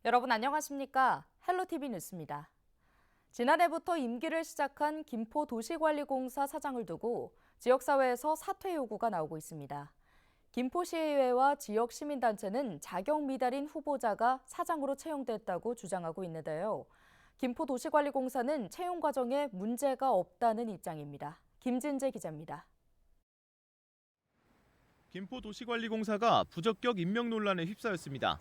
여러분 안녕하십니까? 헬로티비 뉴스입니다. 지난해부터 임기를 시작한 김포도시관리공사 사장을 두고 지역사회에서 사퇴 요구가 나오고 있습니다. 김포시의회와 지역 시민단체는 자격 미달인 후보자가 사장으로 채용됐다고 주장하고 있는데요. 김포도시관리공사는 채용 과정에 문제가 없다는 입장입니다. 김진재 기자입니다. 김포도시관리공사가 부적격 임명 논란에 휩싸였습니다.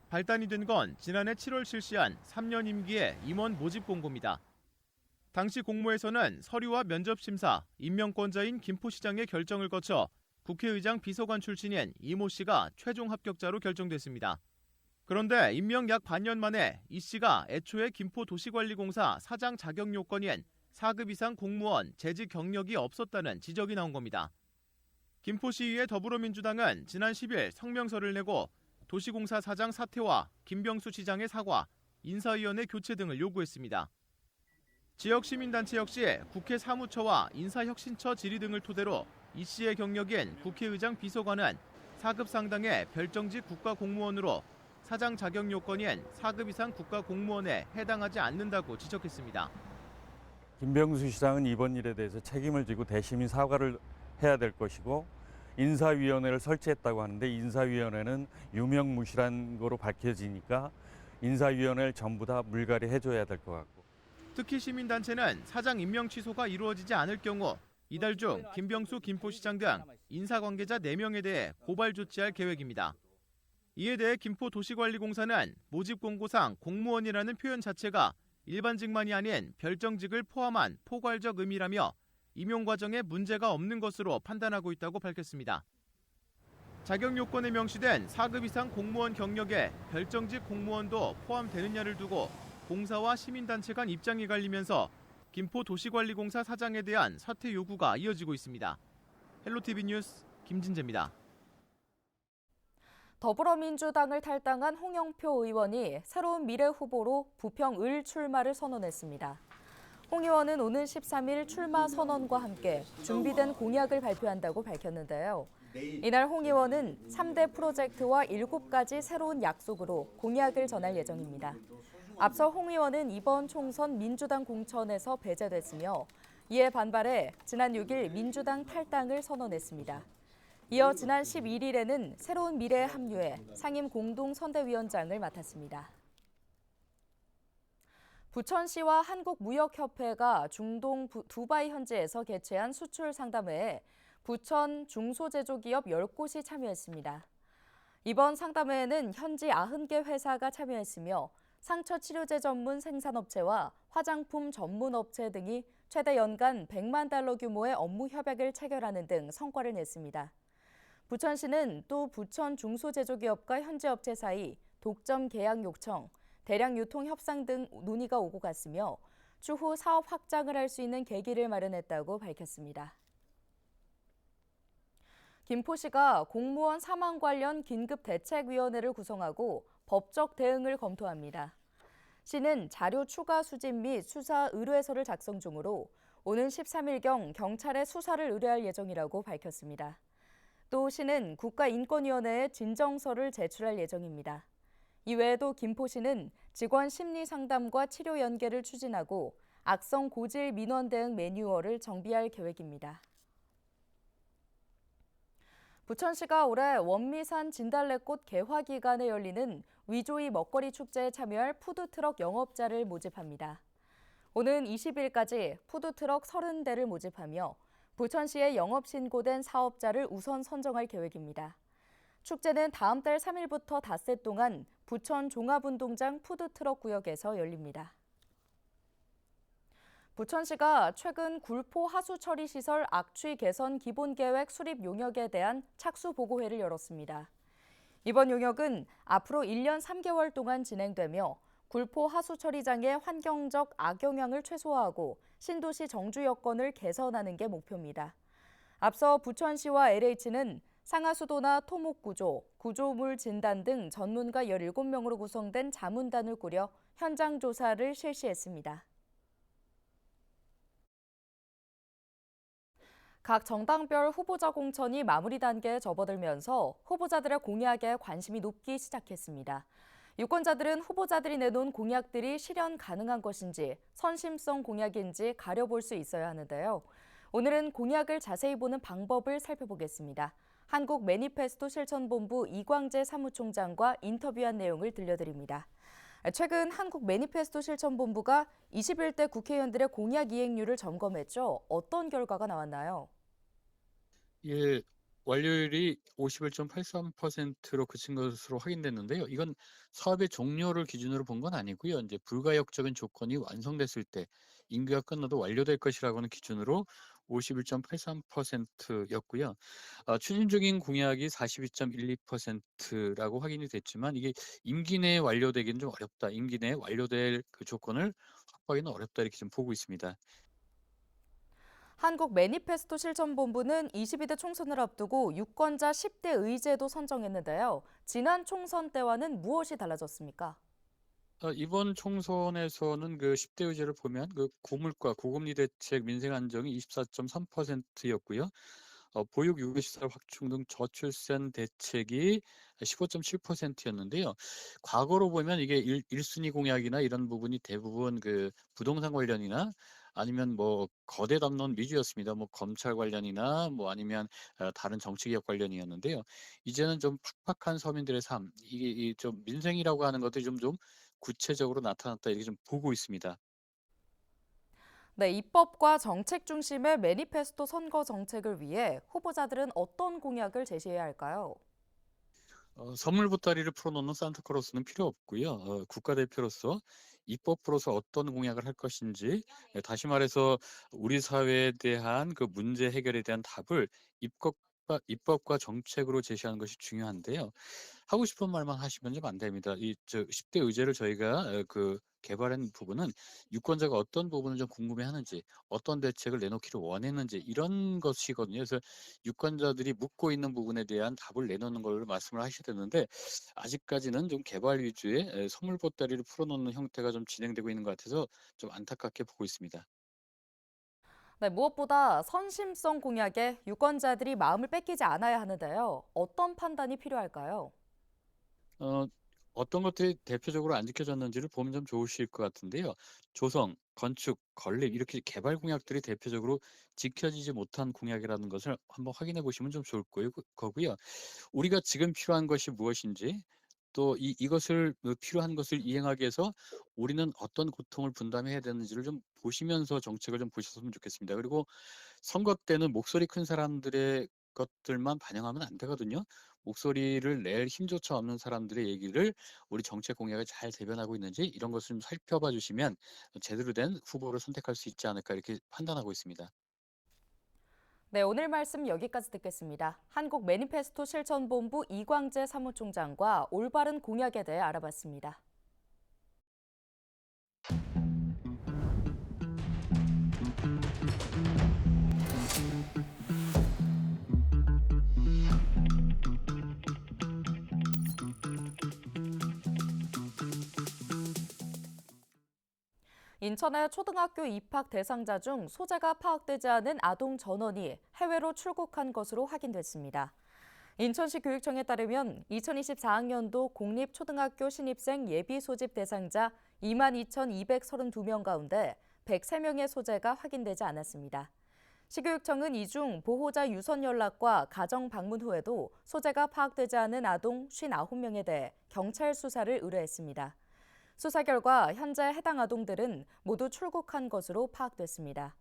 발단이 된 건 지난해 7월 실시한 3년 임기의 임원 모집 공고입니다. 당시 공모에서는 서류와 면접 심사, 임명권자인 김포시장의 결정을 거쳐 국회의장 비서관 출신인 이모 씨가 최종 합격자로 결정됐습니다. 그런데 임명 약 반년 만에 이 씨가 애초에 김포도시관리공사 사장 자격 요건인 4급 이상 공무원 재직 경력이 없었다는 지적이 나온 겁니다. 김포시의회 더불어민주당은 지난 10일 성명서를 내고 도시공사 사장 사퇴와 김병수 시장의 사과, 인사위원회 교체 등을 요구했습니다. 지역 시민단체 역시 국회 사무처와 인사혁신처 질의 등을 토대로 이 씨의 경력인 국회의장 비서관은 4급 상당의 별정직 국가공무원으로 사장 자격 요건인 4급 이상 국가공무원에 해당하지 않는다고 지적했습니다. 김병수 시장은 이번 일에 대해서 책임을 지고 대시민 사과를 해야 될 것이고 인사위원회를 설치했다고 하는데 인사위원회는 유명무실한 거로 밝혀지니까 인사위원회를 전부 다 물갈이 해줘야 될 것 같고. 특히 시민단체는 사장 임명 취소가 이루어지지 않을 경우 이달 중 김병수 김포시장 등 인사관계자 4명에 대해 고발 조치할 계획입니다. 이에 대해 김포도시관리공사는 모집 공고상 공무원이라는 표현 자체가 일반직만이 아닌 별정직을 포함한 포괄적 의미라며 임용 과정에 문제가 없는 것으로 판단하고 있다고 밝혔습니다. 자격 요건에 명시된 4급 이상 공무원 경력에 별정직 공무원도 포함되느냐를 두고 공사와 시민단체 간 입장이 갈리면서 김포도시관리공사 사장에 대한 사퇴 요구가 이어지고 있습니다. 헬로티비 뉴스 김진재입니다. 더불어민주당을 탈당한 홍영표 의원이 새로운 미래 후보로 부평 을 출마를 선언했습니다. 홍 의원은 오는 13일 출마 선언과 함께 준비된 공약을 발표한다고 밝혔는데요. 이날 홍 의원은 3대 프로젝트와 7가지 새로운 약속으로 공약을 전할 예정입니다. 앞서 홍 의원은 이번 총선 민주당 공천에서 배제됐으며 이에 반발해 지난 6일 민주당 탈당을 선언했습니다. 이어 지난 11일에는 새로운 미래에 합류해 상임 공동선대위원장을 맡았습니다. 부천시와 한국무역협회가 중동 두바이 현지에서 개최한 수출 상담회에 부천 중소제조기업 10곳이 참여했습니다. 이번 상담회에는 현지 90개 회사가 참여했으며 상처치료제 전문 생산업체와 화장품 전문업체 등이 최대 연간 100만 달러 규모의 업무 협약을 체결하는 등 성과를 냈습니다. 부천시는 또 부천 중소제조기업과 현지 업체 사이 독점 계약 요청, 대량 유통 협상 등 논의가 오고 갔으며 추후 사업 확장을 할 수 있는 계기를 마련했다고 밝혔습니다. 김포시가 공무원 사망 관련 긴급대책위원회를 구성하고 법적 대응을 검토합니다. 시는 자료 추가 수집 및 수사 의뢰서를 작성 중으로 오는 13일경 경찰에 수사를 의뢰할 예정이라고 밝혔습니다. 또 시는 국가인권위원회에 진정서를 제출할 예정입니다. 이외에도 김포시는 직원 심리 상담과 치료 연계를 추진하고 악성 고질 민원 대응 매뉴얼을 정비할 계획입니다. 부천시가 올해 원미산 진달래꽃 개화 기간에 열리는 위조이 먹거리 축제에 참여할 푸드트럭 영업자를 모집합니다. 오는 20일까지 푸드트럭 30대를 모집하며 부천시에 영업신고된 사업자를 우선 선정할 계획입니다. 축제는 다음 달 3일부터 닷새 동안 부천 종합운동장 푸드트럭 구역에서 열립니다. 부천시가 최근 굴포 하수처리 시설 악취 개선 기본계획 수립 용역에 대한 착수보고회를 열었습니다. 이번 용역은 앞으로 1년 3개월 동안 진행되며 굴포 하수처리장의 환경적 악영향을 최소화하고 신도시 정주 여건을 개선하는 게 목표입니다. 앞서 부천시와 LH는 상하수도나 토목구조, 구조물 진단 등 전문가 17명으로 구성된 자문단을 꾸려 현장 조사를 실시했습니다. 각 정당별 후보자 공천이 마무리 단계에 접어들면서 후보자들의 공약에 관심이 높기 시작했습니다. 유권자들은 후보자들이 내놓은 공약들이 실현 가능한 것인지 선심성 공약인지 가려볼 수 있어야 하는데요. 오늘은 공약을 자세히 보는 방법을 살펴보겠습니다. 한국 매니페스토 실천본부 이광재 사무총장과 인터뷰한 내용을 들려드립니다. 최근 한국 매니페스토 실천본부가 21대 국회의원들의 공약 이행률을 점검했죠. 어떤 결과가 나왔나요? 예, 완료율이 51.83%로 그친 것으로 확인됐는데요. 이건 사업의 종료를 기준으로 본 건 아니고요. 이제 불가역적인 조건이 완성됐을 때 임기가 끝나도 완료될 것이라고는 기준으로 51.83%였고요. 추진 중인 공약이 42.12%라고 확인이 됐지만 이게 임기 내에 완료되기는 좀 어렵다. 임기 내에 완료될 그 조건을 확보하기는 어렵다 이렇게 좀 보고 있습니다. 한국 매니페스토 실천본부는 22대 총선을 앞두고 유권자 10대 의제도 선정했는데요. 지난 총선 때와는 무엇이 달라졌습니까? 이번 총선에서는 그 10대 의제를 보면 그 고물가, 고금리 대책, 민생 안정이 24.3%였고요. 보육 유급시설 확충 등 저출산 대책이 15.7%였는데요. 과거로 보면 이게 1순위 공약이나 이런 부분이 대부분 그 부동산 관련이나 아니면 뭐 거대 담론 위주였습니다. 뭐 검찰 관련이나 뭐 아니면 다른 정치개혁 관련이었는데요. 이제는 좀 팍팍한 서민들의 삶, 이게 좀 민생이라고 하는 것들이 좀 구체적으로 나타났다 이렇게 좀 보고 있습니다. 네, 입법과 정책 중심의 매니페스토 선거 정책을 위해 후보자들은 어떤 공약을 제시해야 할까요? 선물 보따리를 풀어놓는 산타클로스는 필요 없고요. 국가대표로서 입법부로서 어떤 공약을 할 것인지, 다시 말해서 우리 사회에 대한 그 문제 해결에 대한 답을 입법과 정책으로 제시하는 것이 중요한데요. 하고 싶은 말만 하시면 좀 안 됩니다. 10대 의제를 저희가 그 개발한 부분은 유권자가 어떤 부분을 좀 궁금해하는지, 어떤 대책을 내놓기를 원했는지 이런 것이거든요. 그래서 유권자들이 묻고 있는 부분에 대한 답을 내놓는 걸로 말씀을 하셔야 되는데 아직까지는 좀 개발 위주의 선물 보따리를 풀어놓는 형태가 좀 진행되고 있는 것 같아서 좀 안타깝게 보고 있습니다. 네, 무엇보다 선심성 공약에 유권자들이 마음을 뺏기지 않아야 하는데요. 어떤 판단이 필요할까요? 어, 어떤 것들이 대표적으로 안 지켜졌는지를 보면 좀 좋으실 것 같은데요. 조성, 건축, 건립 이렇게 개발 공약들이 대표적으로 지켜지지 못한 공약이라는 것을 한번 확인해 보시면 좀 좋을 거고요. 우리가 지금 필요한 것이 무엇인지 또 이것을 필요한 것을 이행하기 위해서 우리는 어떤 고통을 분담해야 되는지를 좀 보시면서 정책을 좀 보셨으면 좋겠습니다. 그리고 선거 때는 목소리 큰 사람들의 것들만 반영하면 안 되거든요. 목소리를 낼 힘조차 없는 사람들의 얘기를 우리 정책 공약에 잘 대변하고 있는지 이런 것을 좀 살펴봐 주시면 제대로 된 후보를 선택할 수 있지 않을까 이렇게 판단하고 있습니다. 네, 오늘 말씀 여기까지 듣겠습니다. 한국 매니페스토 실천본부 이광재 사무총장과 올바른 공약에 대해 알아봤습니다. 인천의 초등학교 입학 대상자 중 소재가 파악되지 않은 아동 전원이 해외로 출국한 것으로 확인됐습니다. 인천시 교육청에 따르면 2024학년도 공립초등학교 신입생 예비 소집 대상자 22,232명 가운데 103명의 소재가 확인되지 않았습니다. 시교육청은 이 중 보호자 유선 연락과 가정 방문 후에도 소재가 파악되지 않은 아동 59명에 대해 경찰 수사를 의뢰했습니다. 수사 결과 현재 해당 아동들은 모두 출국한 것으로 파악됐습니다.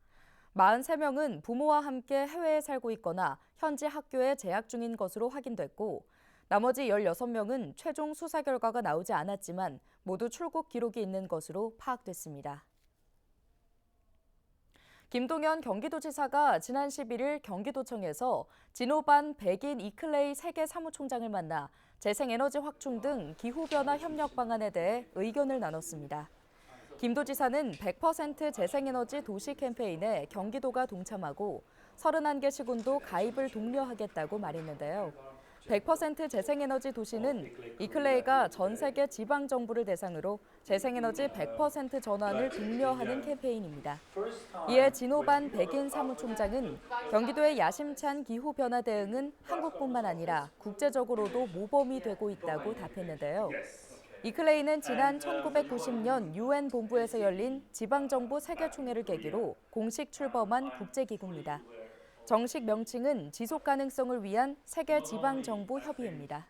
43명은 부모와 함께 해외에 살고 있거나 현지 학교에 재학 중인 것으로 확인됐고 나머지 16명은 최종 수사 결과가 나오지 않았지만 모두 출국 기록이 있는 것으로 파악됐습니다. 김동연 경기도지사가 지난 11일 경기도청에서 진오반 백인 이클레이 세계 사무총장을 만나 재생에너지 확충 등 기후변화 협력 방안에 대해 의견을 나눴습니다. 김 도지사는 100% 재생에너지 도시 캠페인에 경기도가 동참하고 31개 시군도 가입을 독려하겠다고 말했는데요. 100% 재생에너지 도시는 이클레이가 전 세계 지방 정부를 대상으로 재생에너지 100% 전환을 독려하는 캠페인입니다. 이에 진오반 백인 사무총장은 경기도의 야심찬 기후변화 대응은 한국뿐만 아니라 국제적으로도 모범이 되고 있다고 답했는데요. 이클레이는 지난 1990년 유엔 본부에서 열린 지방정부 세계총회를 계기로 공식 출범한 국제기구입니다. 정식 명칭은 지속 가능성을 위한 세계 지방정부 협의회입니다.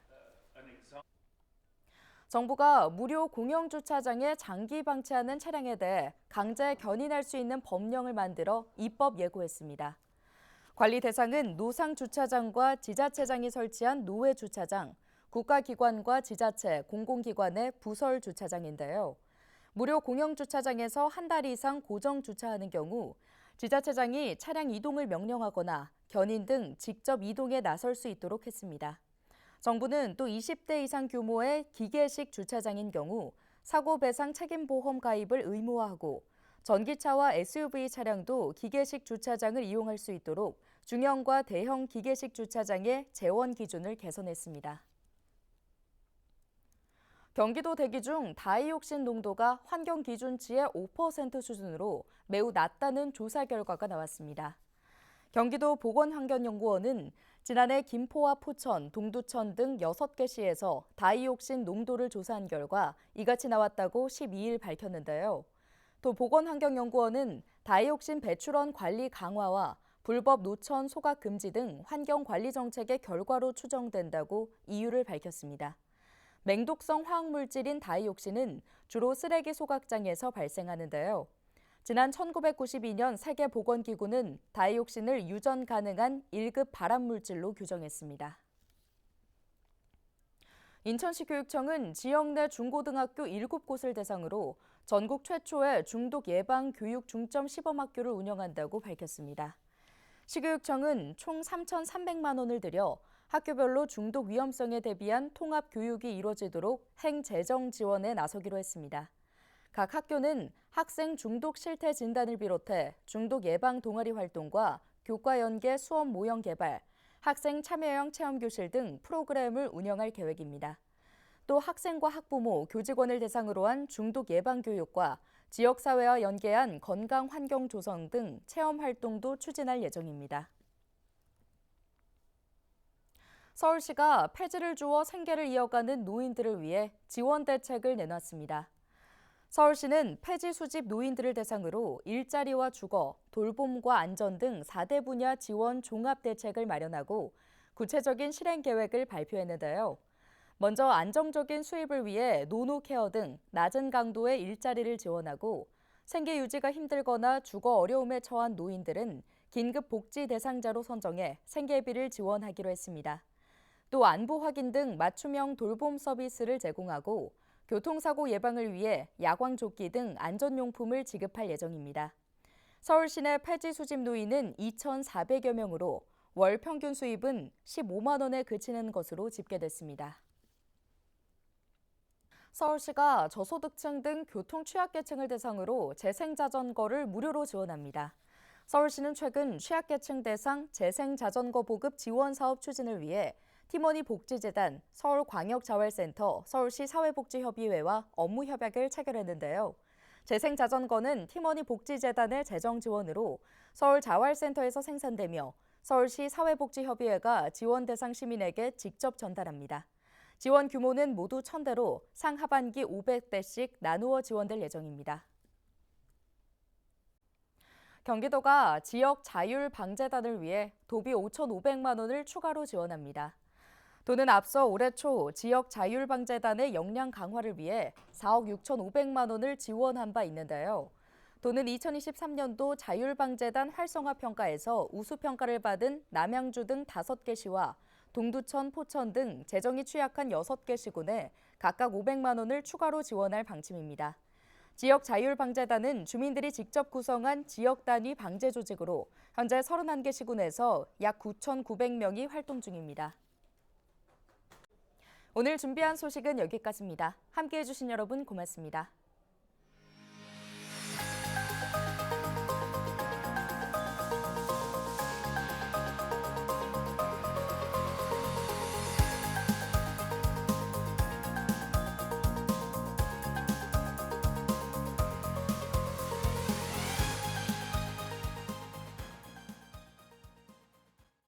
정부가 무료 공영 주차장에 장기 방치하는 차량에 대해 강제 견인할 수 있는 법령을 만들어 입법 예고했습니다. 관리 대상은 노상 주차장과 지자체장이 설치한 노외 주차장, 국가기관과 지자체, 공공기관의 부설 주차장인데요. 무료 공영 주차장에서 한 달 이상 고정 주차하는 경우 지자체장이 차량 이동을 명령하거나 견인 등 직접 이동에 나설 수 있도록 했습니다. 정부는 또 20대 이상 규모의 기계식 주차장인 경우 사고 배상 책임보험 가입을 의무화하고 전기차와 SUV 차량도 기계식 주차장을 이용할 수 있도록 중형과 대형 기계식 주차장의 재원 기준을 개선했습니다. 경기도 대기 중 다이옥신 농도가 환경 기준치의 5% 수준으로 매우 낮다는 조사 결과가 나왔습니다. 경기도 보건환경연구원은 지난해 김포와 포천, 동두천 등 6개 시에서 다이옥신 농도를 조사한 결과 이같이 나왔다고 12일 밝혔는데요. 또 보건환경연구원은 다이옥신 배출원 관리 강화와 불법 노천 소각 금지 등 환경관리 정책의 결과로 추정된다고 이유를 밝혔습니다. 맹독성 화학물질인 다이옥신은 주로 쓰레기 소각장에서 발생하는데요. 지난 1992년 세계보건기구는 다이옥신을 유전 가능한 1급 발암물질로 규정했습니다. 인천시 교육청은 지역 내 중고등학교 7곳을 대상으로 전국 최초의 중독 예방 교육 중점 시범학교를 운영한다고 밝혔습니다. 시교육청은 총 3,300만 원을 들여 학교별로 중독 위험성에 대비한 통합 교육이 이루어지도록 행재정 지원에 나서기로 했습니다. 각 학교는 학생 중독 실태 진단을 비롯해 중독 예방 동아리 활동과 교과 연계 수업 모형 개발, 학생 참여형 체험교실 등 프로그램을 운영할 계획입니다. 또 학생과 학부모, 교직원을 대상으로 한 중독 예방 교육과 지역사회와 연계한 건강 환경 조성 등 체험 활동도 추진할 예정입니다. 서울시가 폐지를 주어 생계를 이어가는 노인들을 위해 지원 대책을 내놨습니다. 서울시는 폐지 수집 노인들을 대상으로 일자리와 주거, 돌봄과 안전 등 4대 분야 지원 종합 대책을 마련하고 구체적인 실행 계획을 발표했는데요. 먼저 안정적인 수입을 위해 노노케어 등 낮은 강도의 일자리를 지원하고 생계 유지가 힘들거나 주거 어려움에 처한 노인들은 긴급 복지 대상자로 선정해 생계비를 지원하기로 했습니다. 또 안부 확인 등 맞춤형 돌봄 서비스를 제공하고 교통사고 예방을 위해 야광조끼 등 안전용품을 지급할 예정입니다. 서울시 내 폐지 수집 노인은 2,400여 명으로 월 평균 수입은 15만 원에 그치는 것으로 집계됐습니다. 서울시가 저소득층 등 교통 취약계층을 대상으로 재생자전거를 무료로 지원합니다. 서울시는 최근 취약계층 대상 재생자전거 보급 지원 사업 추진을 위해 티머니 복지재단, 서울광역자활센터, 서울시 사회복지협의회와 업무 협약을 체결했는데요. 재생자전거는 티머니 복지재단의 재정 지원으로 서울자활센터에서 생산되며 서울시 사회복지협의회가 지원 대상 시민에게 직접 전달합니다. 지원 규모는 모두 1,000대로 상하반기 500대씩 나누어 지원될 예정입니다. 경기도가 지역 자율방재단을 위해 도비 5,500만 원을 추가로 지원합니다. 도는 앞서 올해 초 지역 자율방재단의 역량 강화를 위해 4억 6,500만 원을 지원한 바 있는데요. 도는 2023년도 자율방재단 활성화 평가에서 우수평가를 받은 남양주 등 5개 시와 동두천, 포천 등 재정이 취약한 6개 시군에 각각 500만 원을 추가로 지원할 방침입니다. 지역 자율방재단은 주민들이 직접 구성한 지역 단위 방재 조직으로 현재 31개 시군에서 약 9,900명이 활동 중입니다. 오늘 준비한 소식은 여기까지입니다. 함께해 주신 여러분 고맙습니다.